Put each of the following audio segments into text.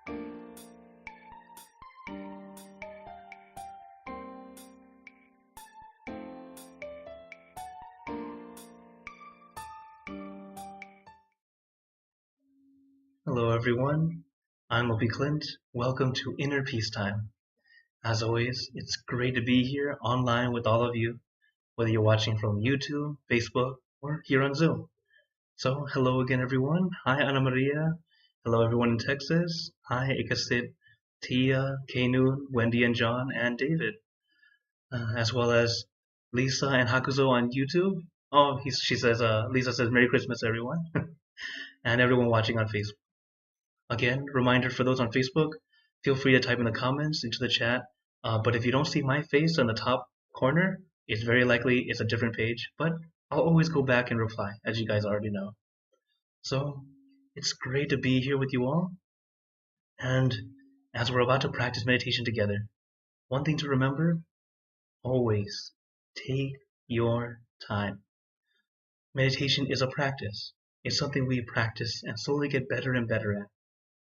Hello everyone, I'm Opie Clint. Welcome to Inner Peace Time. As always, it's great to be here online with all of you, whether you're watching from YouTube, Facebook, or here on Zoom. So, hello again everyone. Hi Ana Maria. Hello everyone in Texas. Hi Ikasit, Tia, Kanu, Wendy and John, and David. As well as Lisa and Hakuzo on YouTube. Oh, Lisa says Merry Christmas everyone. And everyone watching on Facebook. Again, reminder for those on Facebook, feel free to type in the comments into the chat. But if you don't see my face on the top corner, it's very likely it's a different page. But I'll always go back and reply, as you guys already know. So it's great to be here with you all. And as we're about to practice meditation together, one thing to remember, always take your time. Meditation is a practice. It's something we practice and slowly get better and better at.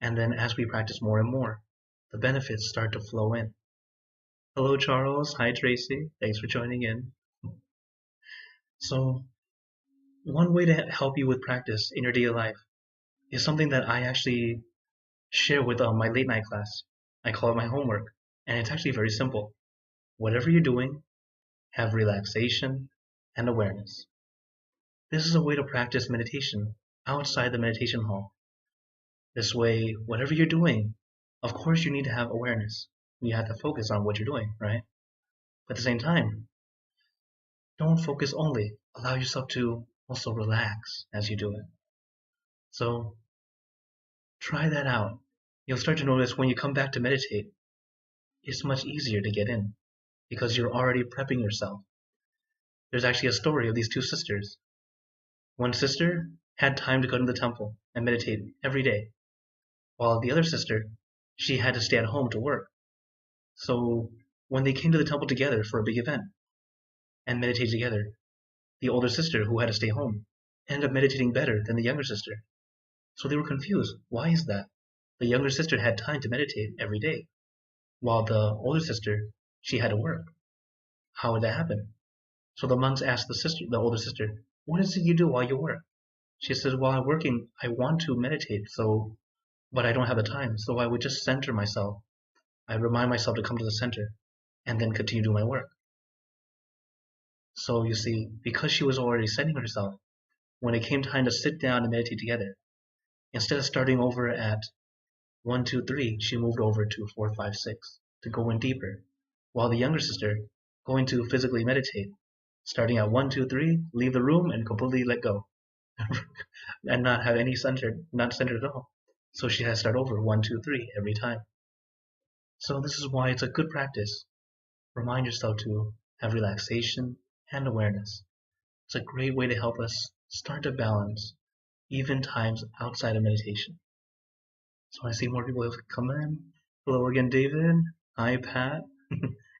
And then as we practice more and more, the benefits start to flow in. Hello, Charles. Hi, Tracy. Thanks for joining in. So, one way to help you with practice in your daily life is something that I actually share with my late night class. I call it my homework, and it's actually very simple. Whatever you're doing, have relaxation and awareness. This is a way to practice meditation outside the meditation hall. This way, whatever you're doing, of course you need to have awareness. You have to focus on what you're doing, right? But at the same time, don't focus only. Allow yourself to also relax as you do it. So try that out. You'll start to notice when you come back to meditate, it's much easier to get in because you're already prepping yourself. There's actually a story of these two sisters. One sister had time to go to the temple and meditate every day, while the other sister, she had to stay at home to work. So when they came to the temple together for a big event and meditate together, the older sister, who had to stay home, ended up meditating better than the younger sister. So they were confused. Why is that? The younger sister had time to meditate every day, while the older sister, she had to work. How would that happen? So the monks asked the older sister, what is it you do while you work? She says, while I'm working, I want to meditate, but I don't have the time, so I would just center myself. I remind myself to come to the center and then continue doing my work. So you see, because she was already centering herself, when it came time to sit down and meditate together, instead of starting over at 1, 2, 3, she moved over to 4, 5, 6 to go in deeper, while the younger sister going to physically meditate, starting at 1, 2, 3, leave the room and completely let go, and not have any not centered at all. So she has to start over 1, 2, 3 every time. So this is why it's a good practice. Remind yourself to have relaxation and awareness. It's a great way to help us start to balance even times outside of meditation. So I see more people have come in. Hello again, David. Hi, Pat.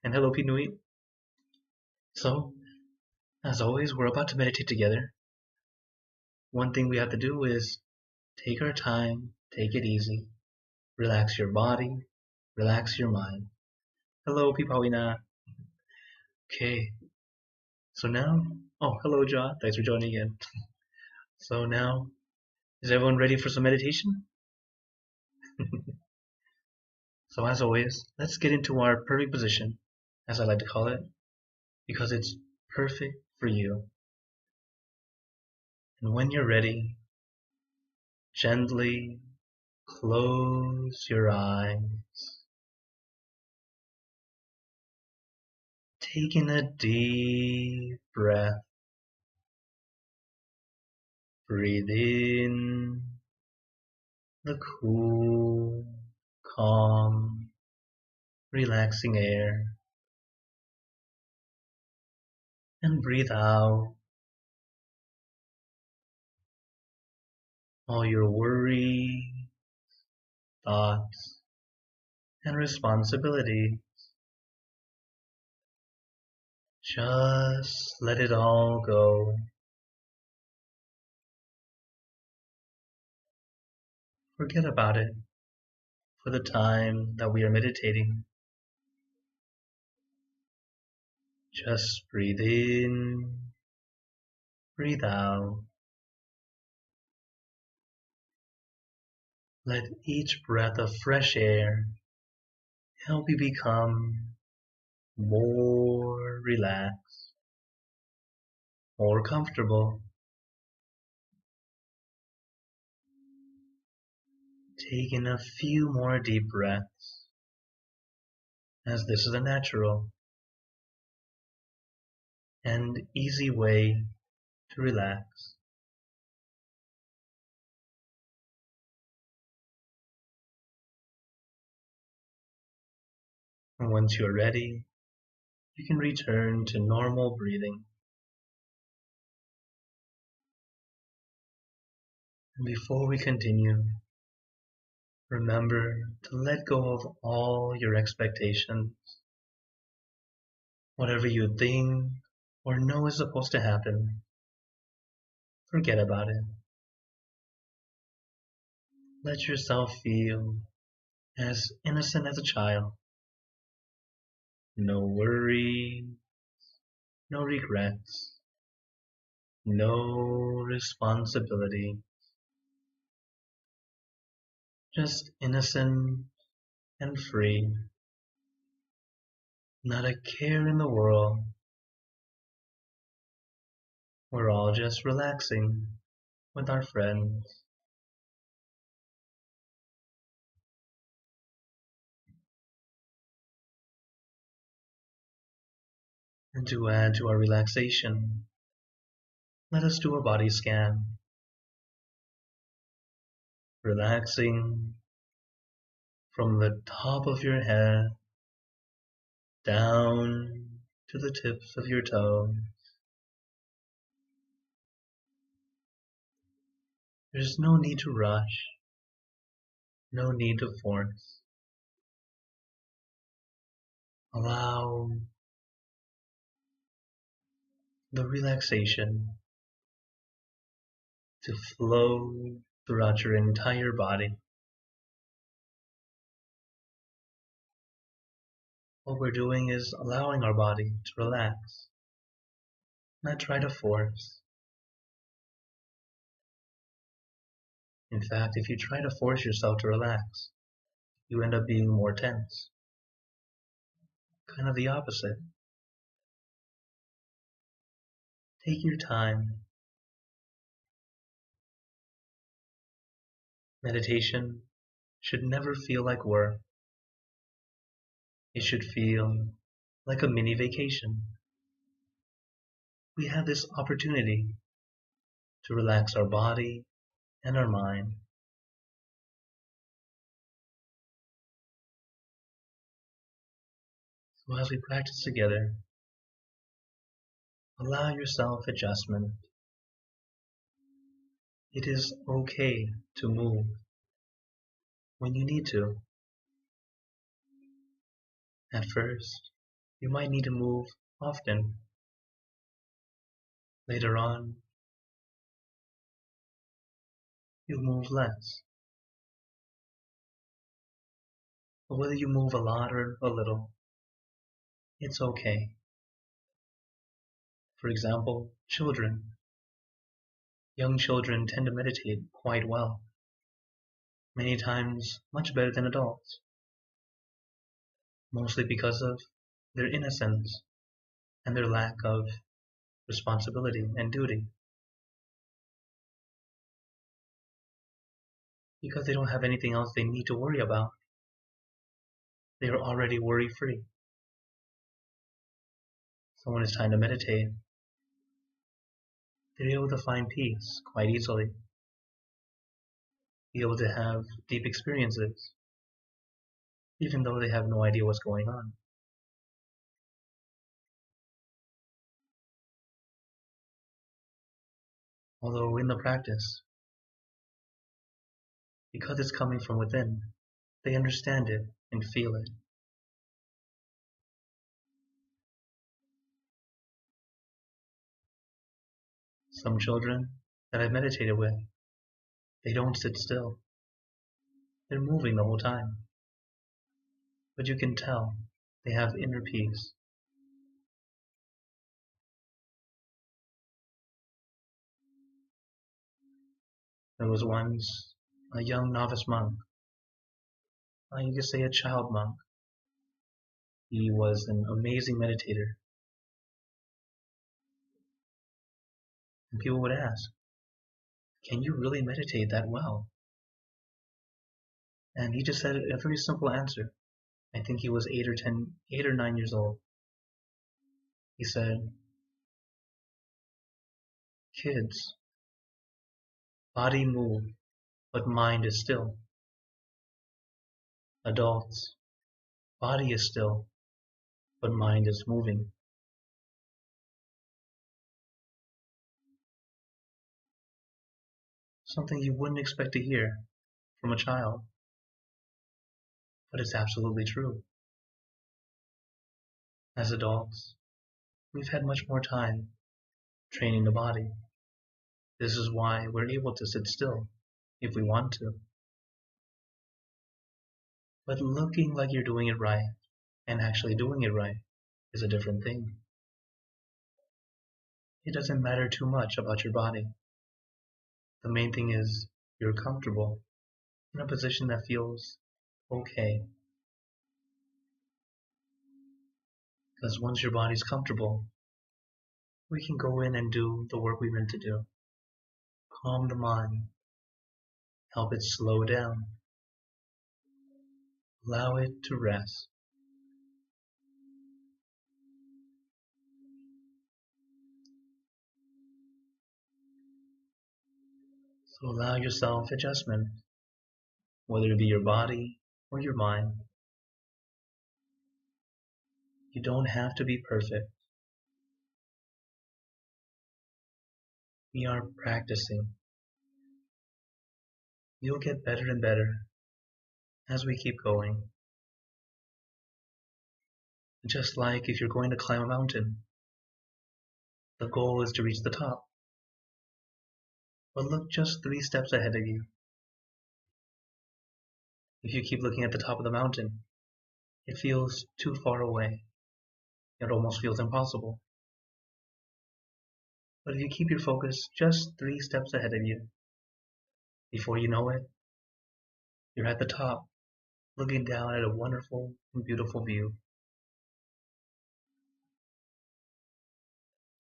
And hello, Pinui. So, as always, we're about to meditate together. One thing we have to do is take our time, take it easy, relax your body, relax your mind. Hello, Pipawina. Okay. So now, hello, John. Thanks for joining in. So now, is everyone ready for some meditation? So as always, let's get into our perfect position, as I like to call it, because it's perfect for you. And when you're ready, gently close your eyes, taking a deep breath. Breathe in the cool, calm, relaxing air, and breathe out all your worries, thoughts, and responsibilities. Just let it all go. Forget about it. for the time that we are meditating. Just breathe in, breathe out. Let each breath of fresh air help you become more relaxed, more comfortable. Take in a few more deep breaths, as this is a natural and easy way to relax. And once you're ready, you can return to normal breathing. And before we continue, remember to let go of all your expectations. Whatever you think or know is supposed to happen, forget about it. Let yourself feel as innocent as a child. No worry, no regrets, no responsibility. Just innocent and free. Not a care in the world. We're all just relaxing with our friends. And to add to our relaxation, let us do a body scan. Relaxing from the top of your head down to the tips of your toes. There's no need to rush, no need to force. Allow the relaxation to flow throughout your entire body. What we're doing is allowing our body to relax, not try to force. In fact, if you try to force yourself to relax, you end up being more tense. Kind of the opposite. Take your time. Meditation should never feel like work. It should feel like a mini vacation. We have this opportunity to relax our body and our mind. So as we practice together, allow yourself adjustment. It is okay to move when you need to. At first, you might need to move often. Later on, you'll move less. But whether you move a lot or a little, it's okay. For example, children. Young children tend to meditate quite well, many times much better than adults, mostly because of their innocence and their lack of responsibility and duty. Because they don't have anything else they need to worry about. They are already worry-free. So when it's time to meditate, they're able to find peace quite easily, be able to have deep experiences, even though they have no idea what's going on. Although in the practice, because it's coming from within, they understand it and feel it. Some children that I've meditated with, they don't sit still. They're moving the whole time. but you can tell they have inner peace. There was once a young novice monk, you could say a child monk. He was an amazing meditator, and people would ask, "Can you really meditate that well?" And he just said a very simple answer. I think he was 8 or 9 years old. He said, "Kids, body move, but mind is still. Adults, body is still, but mind is moving." Something you wouldn't expect to hear from a child, but it's absolutely true. As adults, we've had much more time training the body. This is why we're able to sit still if we want to. But looking like you're doing it right and actually doing it right is a different thing. It doesn't matter too much about your body. The main thing is you're comfortable in a position that feels okay. Because once your body's comfortable, we can go in and do the work we meant to do. Calm the mind, help it slow down, allow it to rest. So allow yourself adjustment, whether it be your body or your mind. You don't have to be perfect. We are practicing. You'll get better and better as we keep going. Just like if you're going to climb a mountain, the goal is to reach the top. But look just 3 steps ahead of you. If you keep looking at the top of the mountain, it feels too far away. It almost feels impossible. But if you keep your focus just 3 steps ahead of you, before you know it, you're at the top, looking down at a wonderful and beautiful view.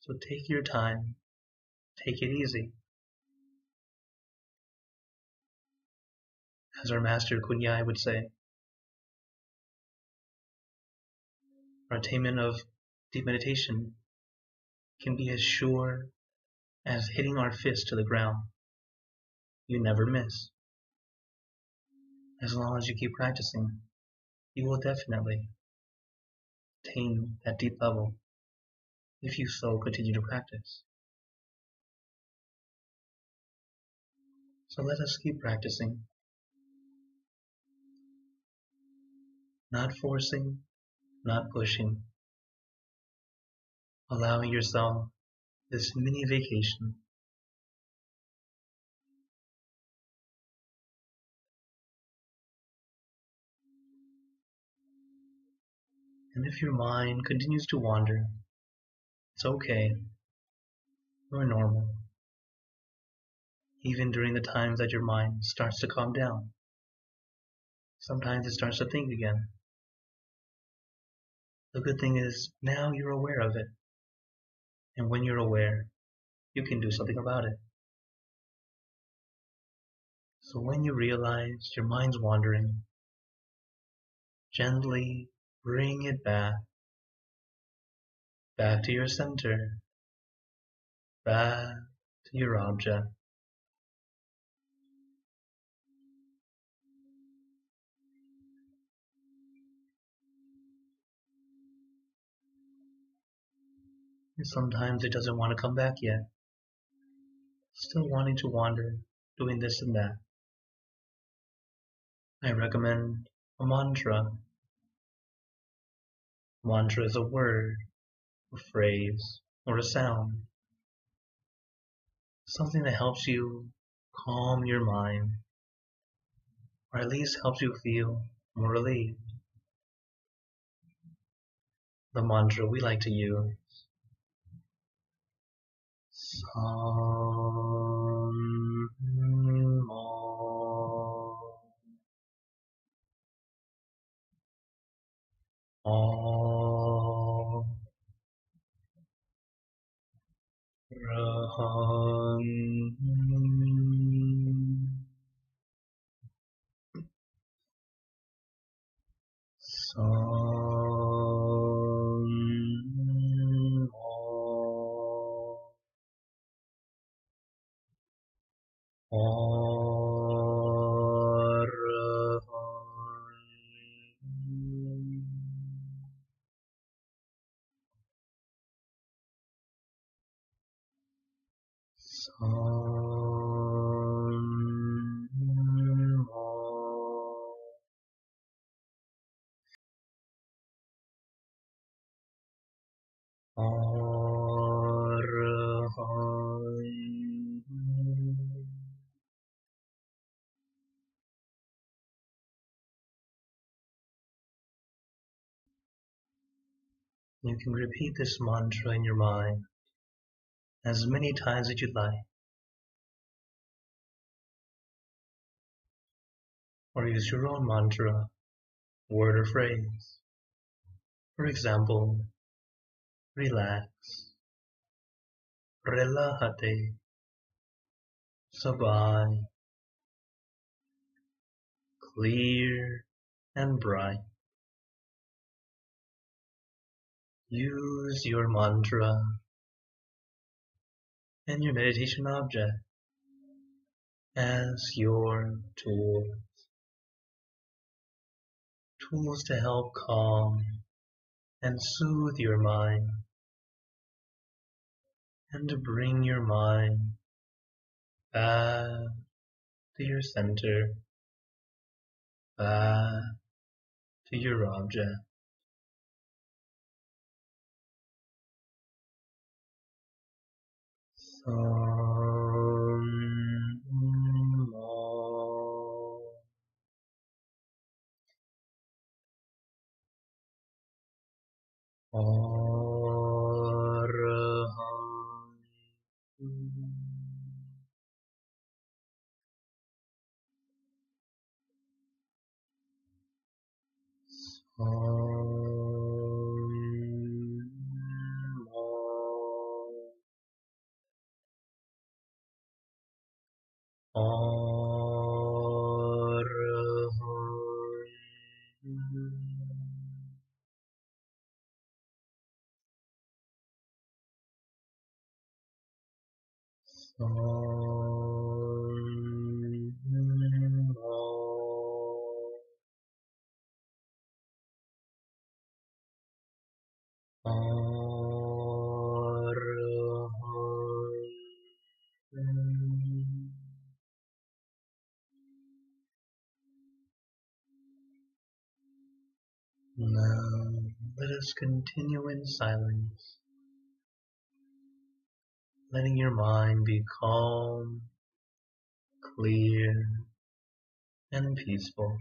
So take your time, take it easy. As our master Kunyai would say, our attainment of deep meditation can be as sure as hitting our fist to the ground. You never miss. As long as you keep practicing, you will definitely attain that deep level if you so continue to practice. So let us keep practicing, not forcing, not pushing, allowing yourself this mini vacation. And if your mind continues to wander, it's okay. You're normal. Even during the times that your mind starts to calm down, sometimes it starts to think again. The good thing is now you're aware of it. And when you're aware, you can do something about it. So when you realize your mind's wandering, gently bring it back to your center, back to your object. And sometimes it doesn't want to come back yet, still wanting to wander, doing this and that. I recommend a mantra. Mantra is a word, a phrase, or a sound. Something that helps you calm your mind, or at least helps you feel more relieved. the mantra we like to use. Sam You can repeat this mantra in your mind as many times as you'd like, or use your own mantra, word or phrase. For example, relax, relájate, sabay, clear and bright. Use your mantra and your meditation object as your tools to help calm and soothe your mind, and to bring your mind back to your center, back to your object. Now let us continue in silence, letting your mind be calm, clear, and peaceful.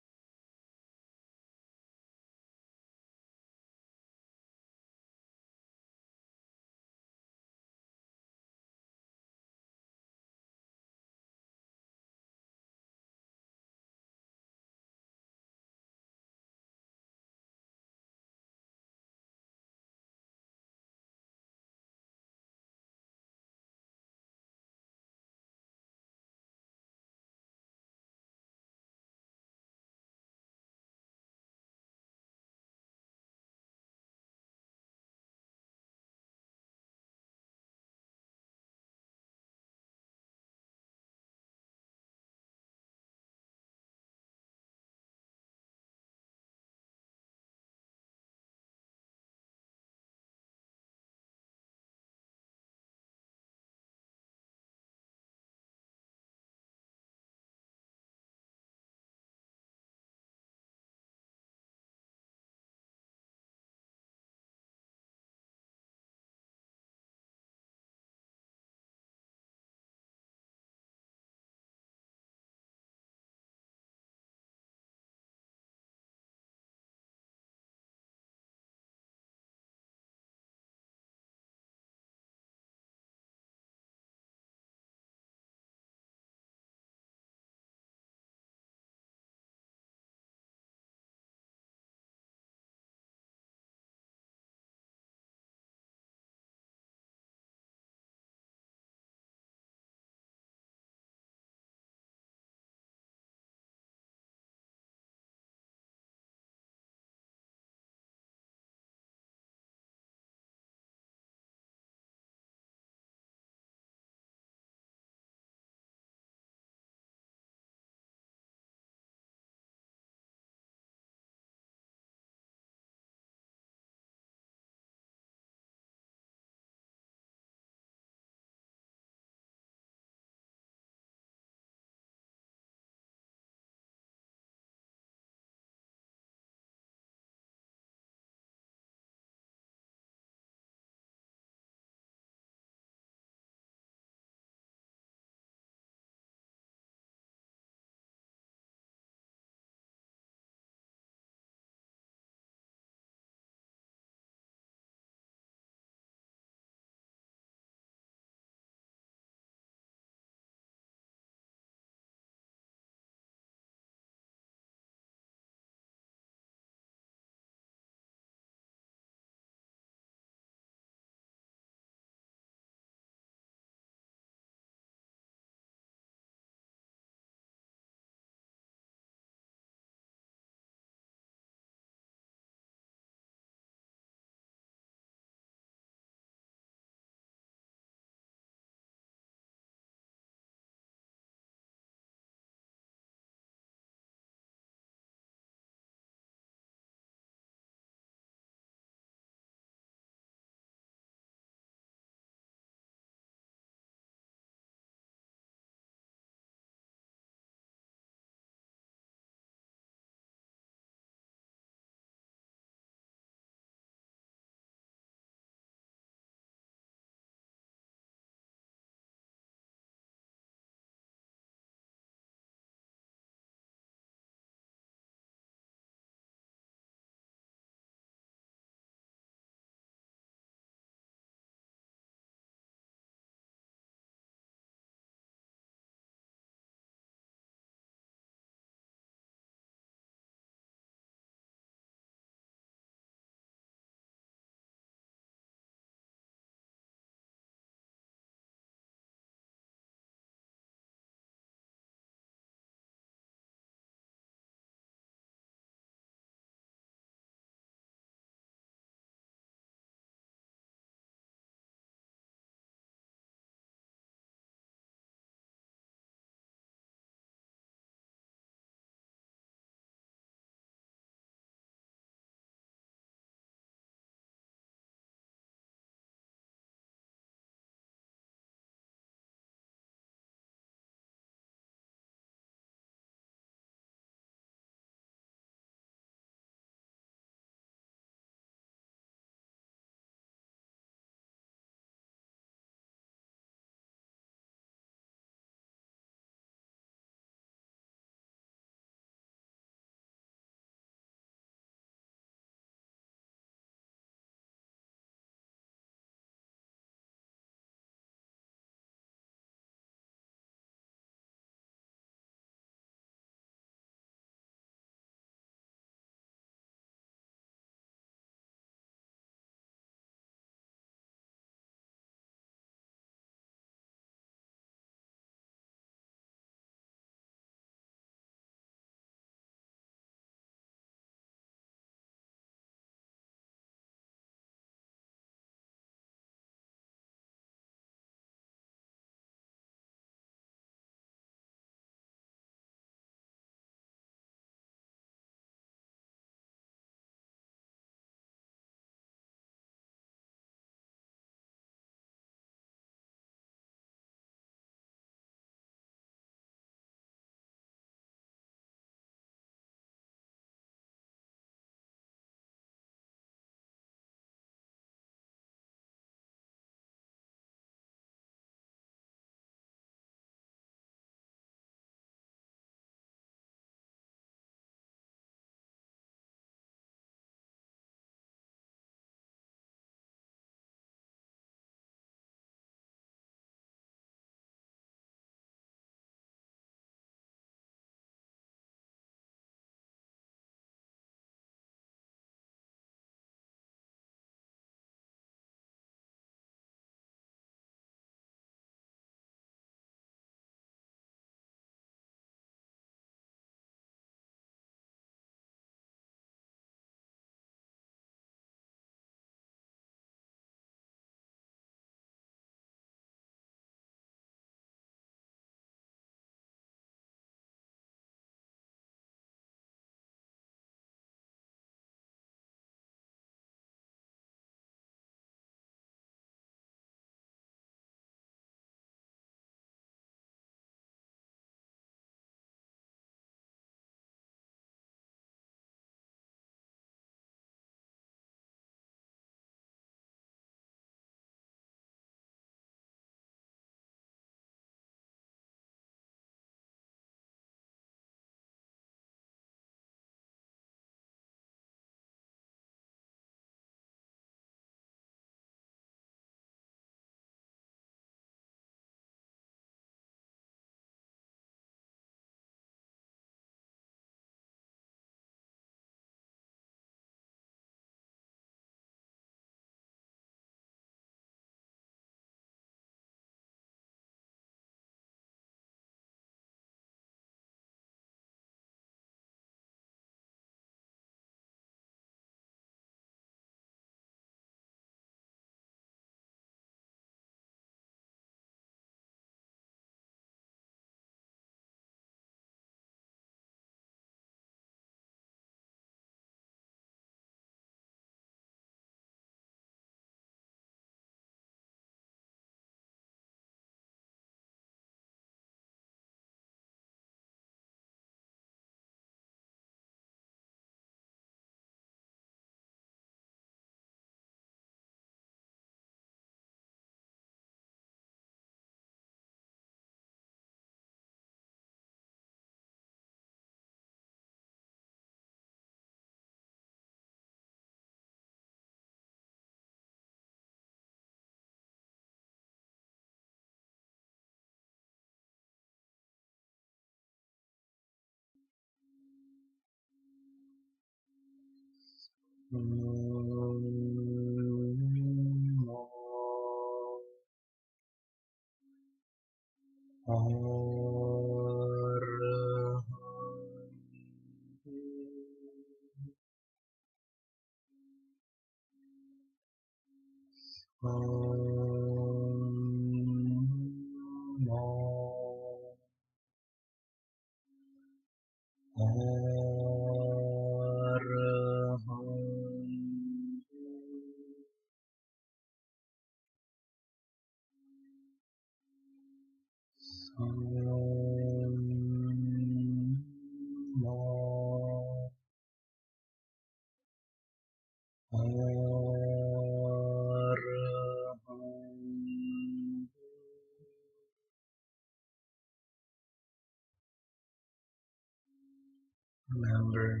Remember,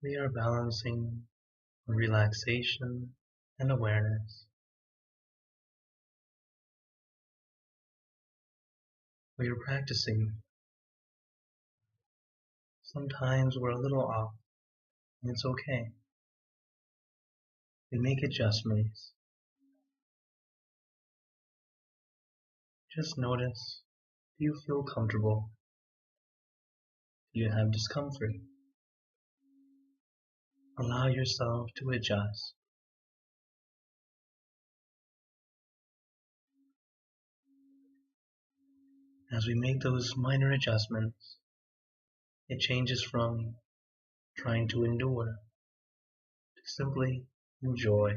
we are balancing relaxation and awareness. We are practicing. Sometimes we're a little off, and it's okay. We make adjustments. Just notice, do you feel comfortable? Do you have discomfort? Allow yourself to adjust. As we make those minor adjustments, it changes from trying to endure to simply enjoy.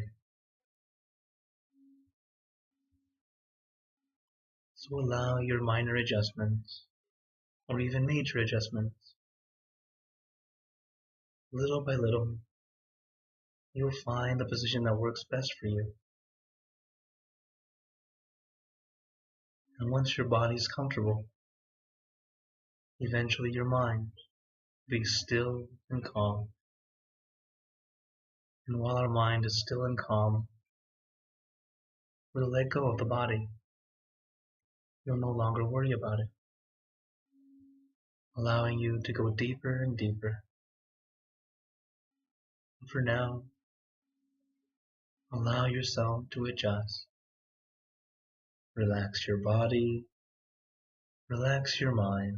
So allow your minor adjustments, or even major adjustments. Little by little, you'll find the position that works best for you. And once your body is comfortable, eventually your mind will be still and calm. And while our mind is still and calm, we'll let go of the body. You'll no longer worry about it, allowing you to go deeper and deeper. And for now, allow yourself to adjust. Relax your body, relax your mind.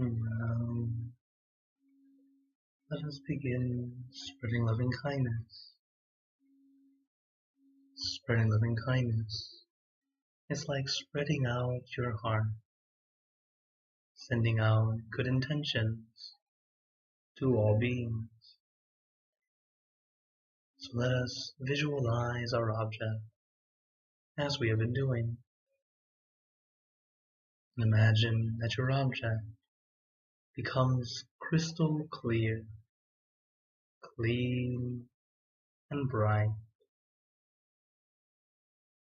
Now, let us begin spreading loving kindness. Spreading loving kindness is like spreading out your heart, sending out good intentions to all beings. So let us visualize our object as we have been doing. And imagine that your object becomes crystal clear, clean and bright.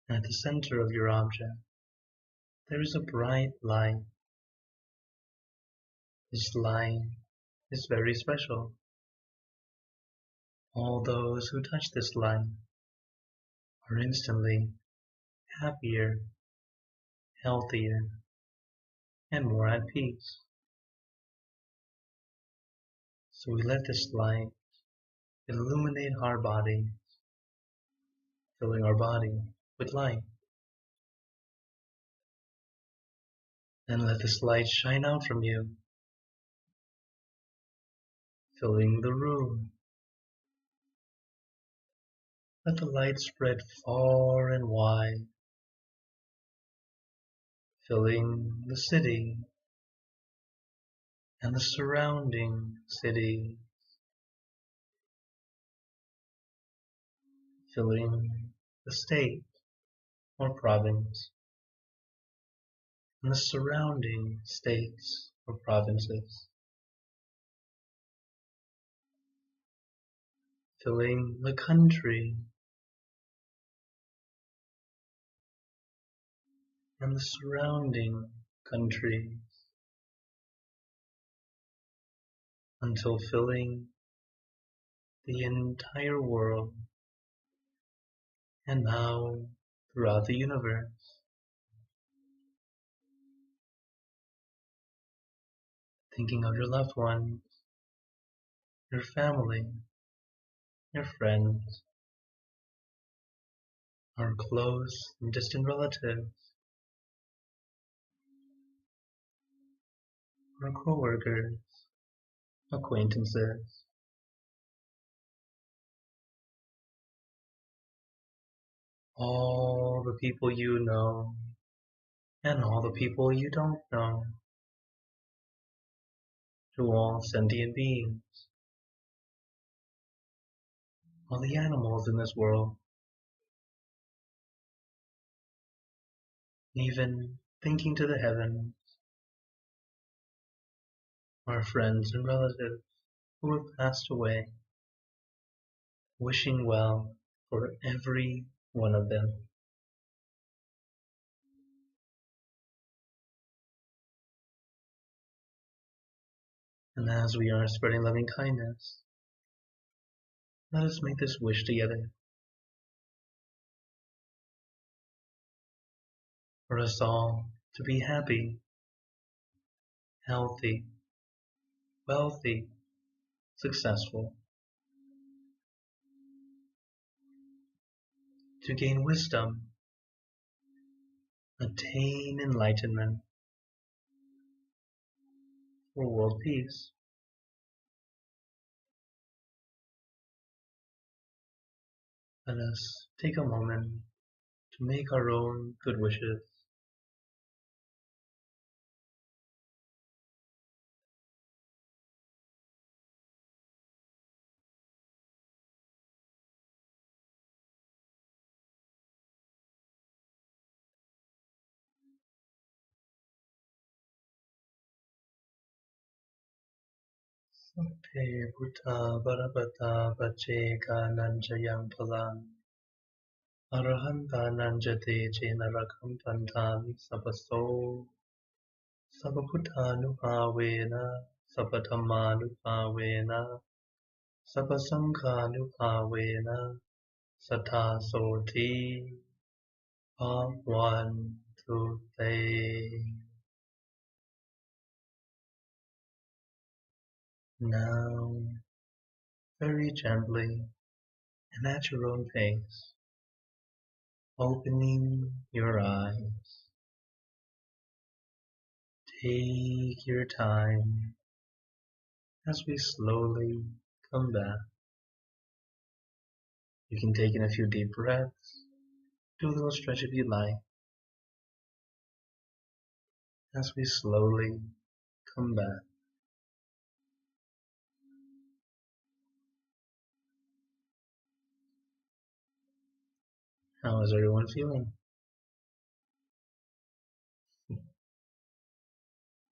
And at the center of your object, there is a bright light. This light is very special. All those who touch this light are instantly happier, healthier, and more at peace. So we let this light illuminate our body, filling our body with light. And let this light shine out from you, filling the room. Let the light spread far and wide, filling the city and the surrounding city, filling the state or province and the surrounding states or provinces, filling the country and the surrounding countries, until filling the entire world, and now throughout the universe. Thinking of your loved ones, your family, your friends, our close and distant relatives, our co-workers, acquaintances, all the people you know and all the people you don't know, to all sentient beings, all the animals in this world, even thinking to the heavens, our friends and relatives who have passed away, wishing well for every one of them. And as we are spreading loving kindness, let us make this wish together. For us all to be happy, healthy, wealthy, successful, to gain wisdom, attain enlightenment, for world peace. Let us take a moment to make our own good wishes. Te Buddha Bharabata Pache Nanjayang Palang Arahanta Nanjate Jenarakam Pantan Sabaso Sabaputanuhavena Sabatamanuhavena Sabasankhanuhavena Sata Soti Bhagwan Tute. Now, very gently and at your own pace, opening your eyes, Take your time as we slowly come back. You can take in a few deep breaths, do a little stretch if you'd like, as we slowly come back. How is everyone feeling?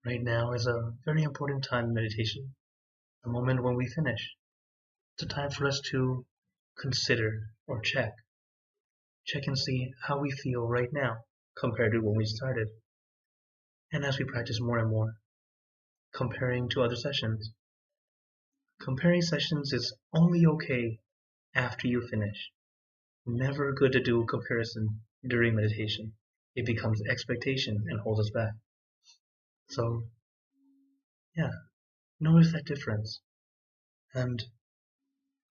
Right now is a very important time in meditation, the moment when we finish. It's a time for us to consider or check and see how we feel right now compared to when we started. And as we practice more and more, comparing to other sessions. Comparing sessions is only okay after you finish. Never good to do comparison during meditation. It becomes expectation and holds us back. So, yeah, notice that difference. And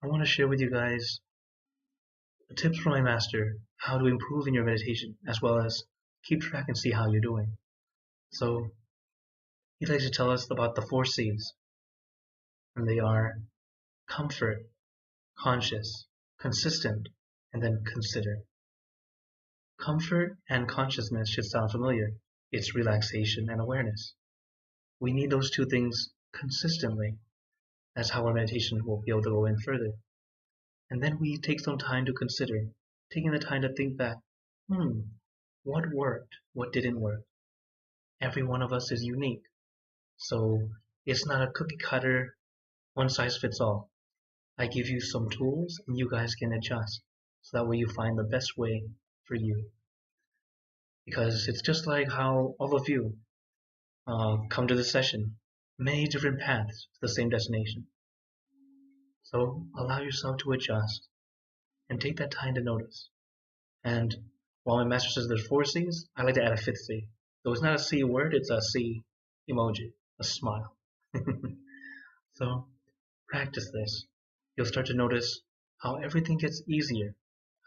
I want to share with you guys tips from my master how to improve in your meditation, as well as keep track and see how you're doing. So, he likes to tell us about the 4 C's, and they are comfort, conscious, consistent, and then consider. Comfort and consciousness should sound familiar. It's relaxation and awareness. We need those 2 things consistently. That's how our meditation will be able to go in further. And then we take some time to consider, taking the time to think back, what worked, what didn't work. Every one of us is unique. So it's not a cookie cutter, one size fits all. I give you some tools and you guys can adjust. So that way you find the best way for you. Because it's just like how all of you come to this session, many different paths to the same destination. So allow yourself to adjust and take that time to notice. And while my master says there's 4 C's, I like to add a 5th C. So it's not a C word, it's a C emoji, a smile. So practice this. You'll start to notice how everything gets easier,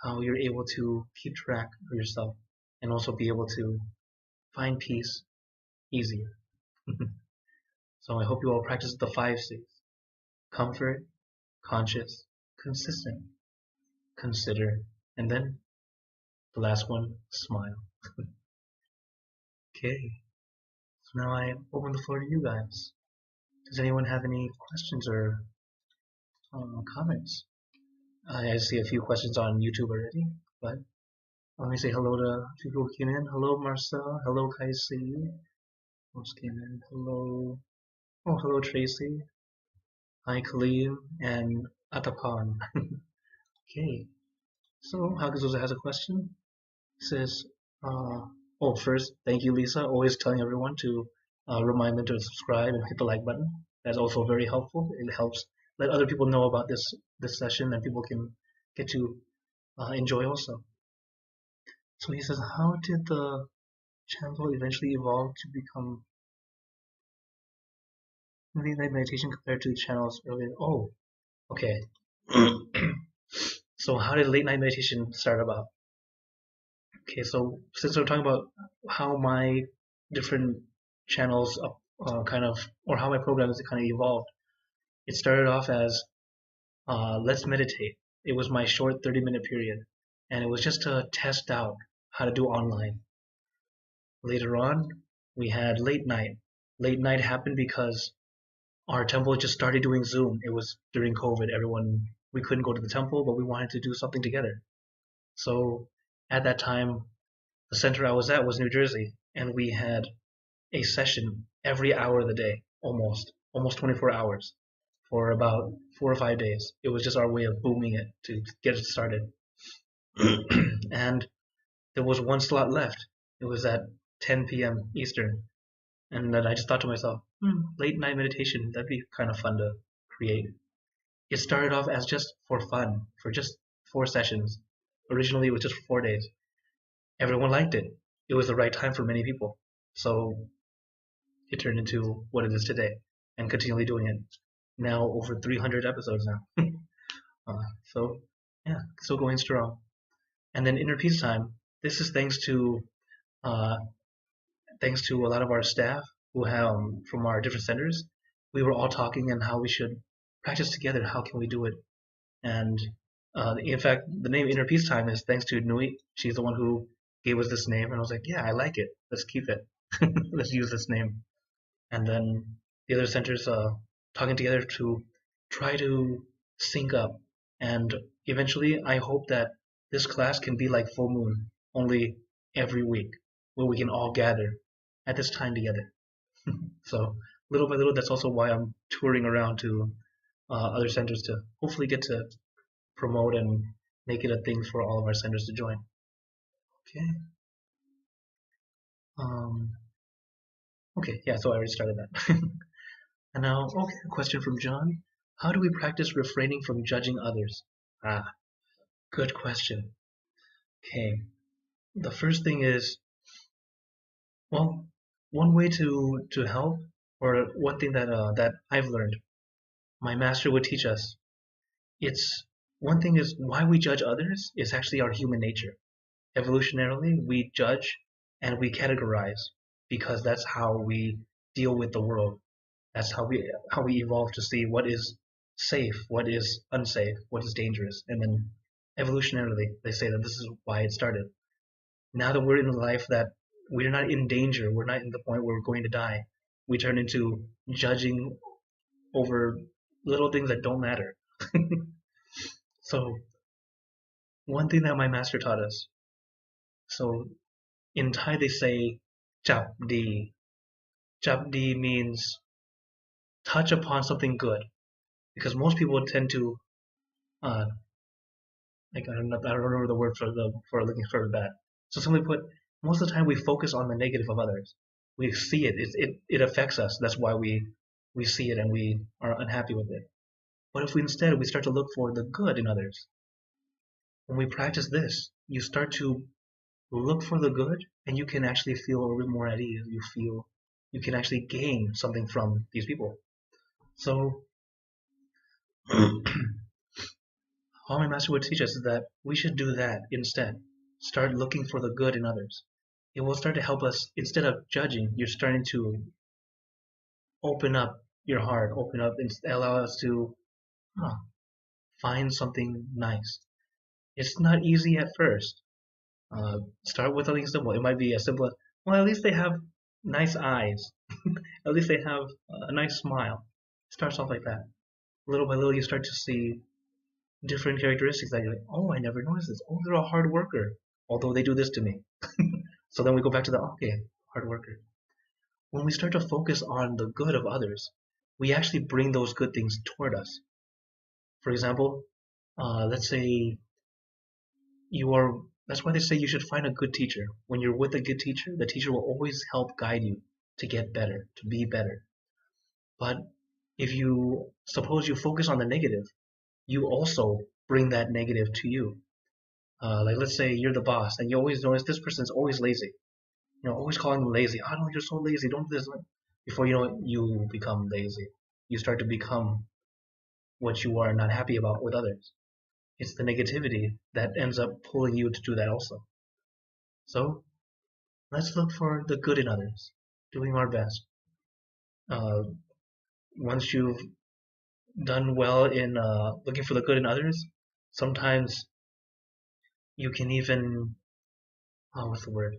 how you're able to keep track of yourself, and also be able to find peace easier. So I hope you all practice the 5 C's. Comfort, conscious, consistent, consider, and then the last one, smile. Okay, so now I open the floor to you guys. Does anyone have any questions or comments? I see a few questions on YouTube already, but let me say hello to people who came in. Hello, Marcel. Hello, Kaisi. Who's came in? Hello. Oh, hello, Tracy. Hi, Khalil and Atapan. Okay, so Hagazuza has a question. It says, first, thank you, Lisa. Always telling everyone to remind them to subscribe and hit the like button. That's also very helpful. It helps let other people know about this session and people can get to enjoy also. So he says, how did the channel eventually evolve to become late night meditation compared to the channels earlier? Oh, okay. So how did late night meditation start about? Okay, so since we're talking about how my different channels or how my programs kind of evolved, it started off as let's meditate. It was my short 30-minute period, and it was just to test out how to do online. Later on, we had late night. Late night happened because our temple just started doing Zoom. It was during COVID. We couldn't go to the temple, but we wanted to do something together. So at that time, the center I was at was New Jersey, and we had a session every hour of the day, almost 24 hours for about 4 or 5 days. It was just our way of booming it to get it started. And there was one slot left. It was at 10 p.m. Eastern. And then I just thought to myself, late night meditation, that'd be kind of fun to create. It started off as just for fun, for just 4 sessions. Originally, it was just for 4 days. Everyone liked it. It was the right time for many people. So it turned into what it is today and continually doing it. Now over 300 episodes now. So yeah, still going strong. And then Inner Peace Time, this is thanks to a lot of our staff who have from our different centers, we were all talking and how we should practice together. How can we do it? And in fact, the name Inner Peace Time is thanks to Nui. She's the one who gave us this name, and I was like, yeah, I like it. Let's keep it. Let's use this name. And then the other centers talking together to try to sync up. And eventually, I hope that this class can be like full moon, only every week, where we can all gather at this time together. So little by little, that's also why I'm touring around to other centers to hopefully get to promote and make it a thing for all of our centers to join. Okay. Um, okay. Yeah. So I already started that. And now, okay, a question from John. How do we practice refraining from judging others? Ah, good question. Okay. The first thing is, well, one way to help, or one thing that I've learned, my master would teach us. It's one thing is why we judge others is actually our human nature. Evolutionarily, we judge and we categorize because that's how we deal with the world. That's how we evolve to see what is safe, what is unsafe, what is dangerous, and then evolutionarily they say that this is why it started. Now that we're in a life that we're not in danger, we're not in the point where we're going to die, we turn into judging over little things that don't matter. So one thing that my master taught us. So in Thai they say "chap di." "Chap di" means touch upon something good, because most people tend to uh, I don't remember the word for looking for that. So simply put, most of the time we focus on the negative of others. We see it. It affects us. That's why we see it and we are unhappy with it. But if we instead we start to look for the good in others, when we practice this, you start to look for the good, and you can actually feel a little bit more at ease. You can actually gain something from these people. So all my master would teach us is that we should do that instead. Start looking for the good in others. It will start to help us. Instead of judging, you're starting to open up your heart, open up, and allow us to huh, find something nice. It's not easy at first. Start with something simple. It might be as simple as, well, at least they have nice eyes. At least they have a nice smile. It starts off like that. Little by little, you start to see different characteristics that you're like, oh, I never noticed this. Oh, they're a hard worker, although they do this to me. So then we go back to the, okay, hard worker. When we start to focus on the good of others, we actually bring those good things toward us. For example, let's say you are, that's why they say you should find a good teacher. When you're with a good teacher, the teacher will always help guide you to get better, to be better. But if you suppose you focus on the negative, you also bring that negative to you. Like let's say you're the boss and you always notice this person's always lazy. Always calling them lazy. Oh no, you're so lazy. Don't do this. Before you know it, you become lazy. You start to become what you are not happy about with others. It's the negativity that ends up pulling you to do that also. So let's look for the good in others, doing our best. Uh, Once you've done well in looking for the good in others, sometimes you can even, what's the word?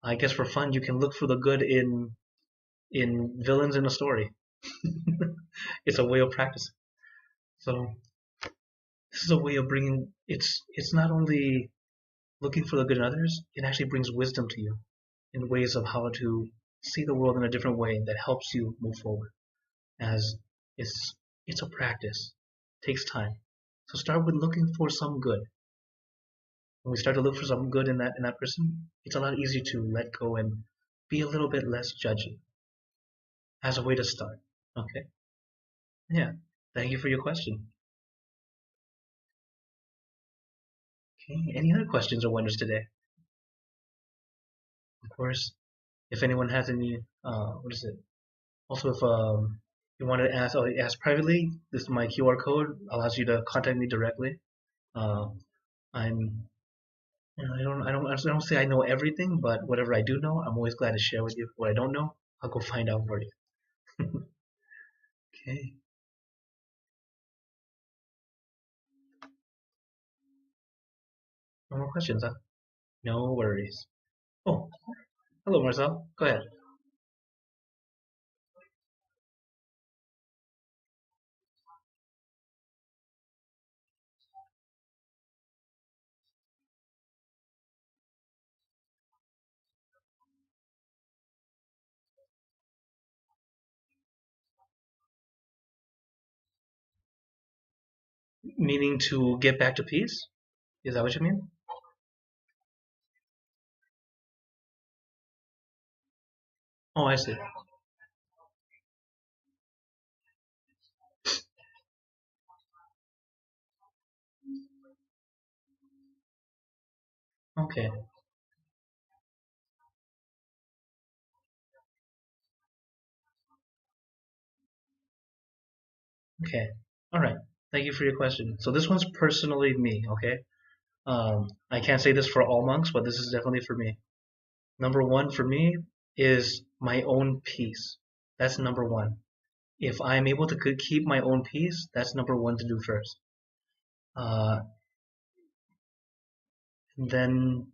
I guess for fun, you can look for the good in villains in a story. It's a way of practicing. So this is a way of bringing. It's not only looking for the good in others; it actually brings wisdom to you in ways of how to see the world in a different way that helps you move forward. As it's a practice, it takes time. So start with looking for some good. When we start to look for some good in that person, it's a lot easier to let go and be a little bit less judgy as a way to start. Okay? Yeah. Thank you for your question. Okay. Any other questions or wonders today? Of course, if anyone has any, what is it? Also, if you want to ask privately, this is my QR code. Allows you to contact me directly. Uh, I'm And I don't say I know everything, but whatever I do know, I'm always glad to share with you. What I don't know, I'll go find out for you. Okay. No more questions, huh? No worries. Oh, hello, Marcel. Go ahead. Meaning to get back to peace? Is that what you mean? Oh, I see. Okay. Okay. All right. Thank you for your question. So this one's personally me. Okay. I can't say this for all monks, but this is definitely for me. Number one for me is my own peace. That's number one. If I'm able to keep my own peace, that's number one to do first. Uh, then,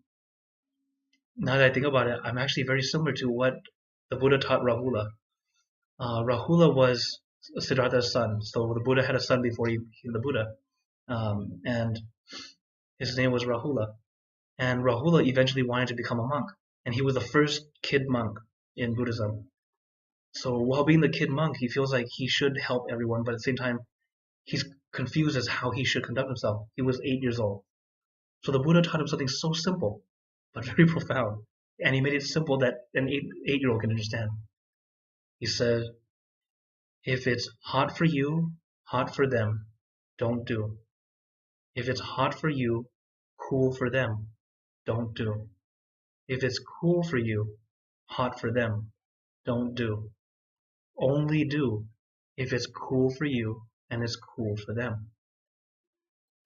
now that I think about it, I'm actually very similar to what the Buddha taught Rahula. Rahula was Siddhartha's son. So the Buddha had a son before he became the Buddha. And his name was Rahula. And Rahula eventually wanted to become a monk. And he was the first kid monk in Buddhism. So while being the kid monk, he feels like he should help everyone, but at the same time, he's confused as how he should conduct himself. He was 8 years old. So the Buddha taught him something so simple, but very profound. And he made it simple that an eight-year-old can understand. He said, if it's hot for you, hot for them, don't do. If it's hot for you, cool for them, don't do. If it's cool for you, hot for them, don't do. Only do if it's cool for you and it's cool for them.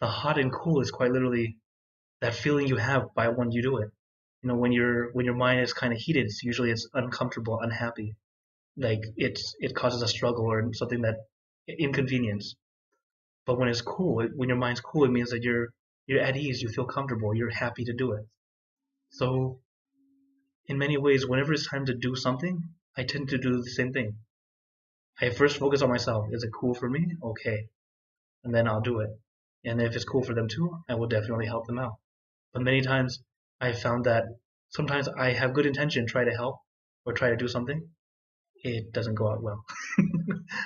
The hot and cool is quite literally that feeling you have by when you do it. When your mind is kind of heated, it's uncomfortable, unhappy. Like it causes a struggle or something that inconvenience. But when it's cool, when your mind's cool, it means that you're at ease, you feel comfortable, you're happy to do it. So in many ways, whenever it's time to do something, I tend to do the same thing. I first focus on myself. Is it cool for me? Okay. And then I'll do it. And if it's cool for them too, I will definitely help them out. But many times I found that sometimes I have good intention, try to help or try to do something. It doesn't go out well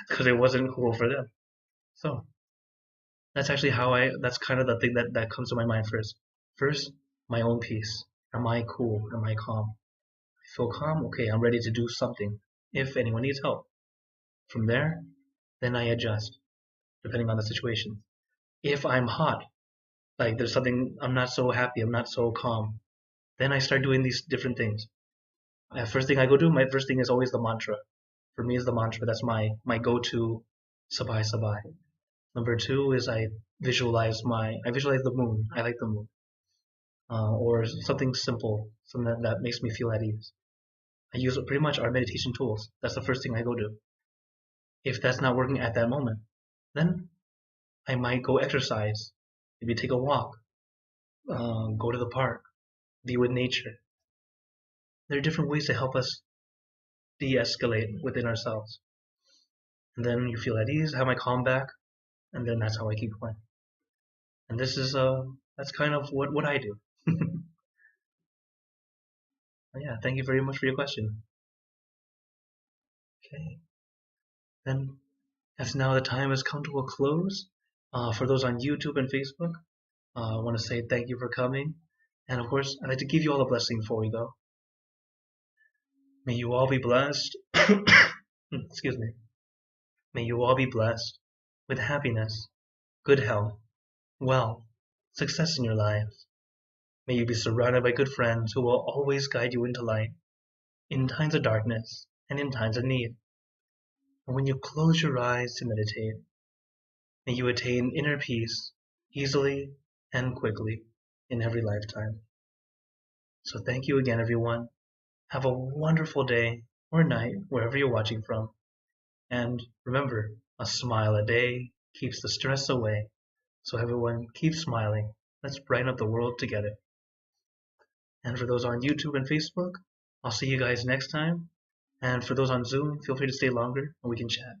because it wasn't cool for them. So that's actually that's kind of the thing that comes to my mind first. First, my own peace. Am I cool? Am I calm? I feel calm? Okay, I'm ready to do something if anyone needs help. From there, then I adjust depending on the situation. If I'm hot, like there's something I'm not so happy, I'm not so calm, then I start doing these different things. First thing I go do, my first thing is always the mantra. For me, is the mantra. That's my go-to. Sabai sabai. Number two is I visualize the moon. I like the moon, or something simple, something that makes me feel at ease. I use pretty much our meditation tools. That's the first thing I go do. If that's not working at that moment, then I might go exercise, maybe take a walk, go to the park, be with nature. There are different ways to help us de-escalate within ourselves. And then you feel at ease, have my calm back, and then that's how I keep going. And that's kind of what I do. Yeah, thank you very much for your question. Okay, then as now the time has come to a close, for those on YouTube and Facebook, I want to say thank you for coming. And of course, I'd like to give you all a blessing before we go. May you all be blessed. Excuse me. May you all be blessed with happiness, good health, wealth, success in your lives. May you be surrounded by good friends who will always guide you into light in times of darkness and in times of need. And when you close your eyes to meditate, may you attain inner peace easily and quickly in every lifetime. So thank you again, everyone. Have a wonderful day or night, wherever you're watching from. And remember, a smile a day keeps the stress away. So everyone, keep smiling. Let's brighten up the world together. And for those on YouTube and Facebook, I'll see you guys next time. And for those on Zoom, feel free to stay longer and we can chat.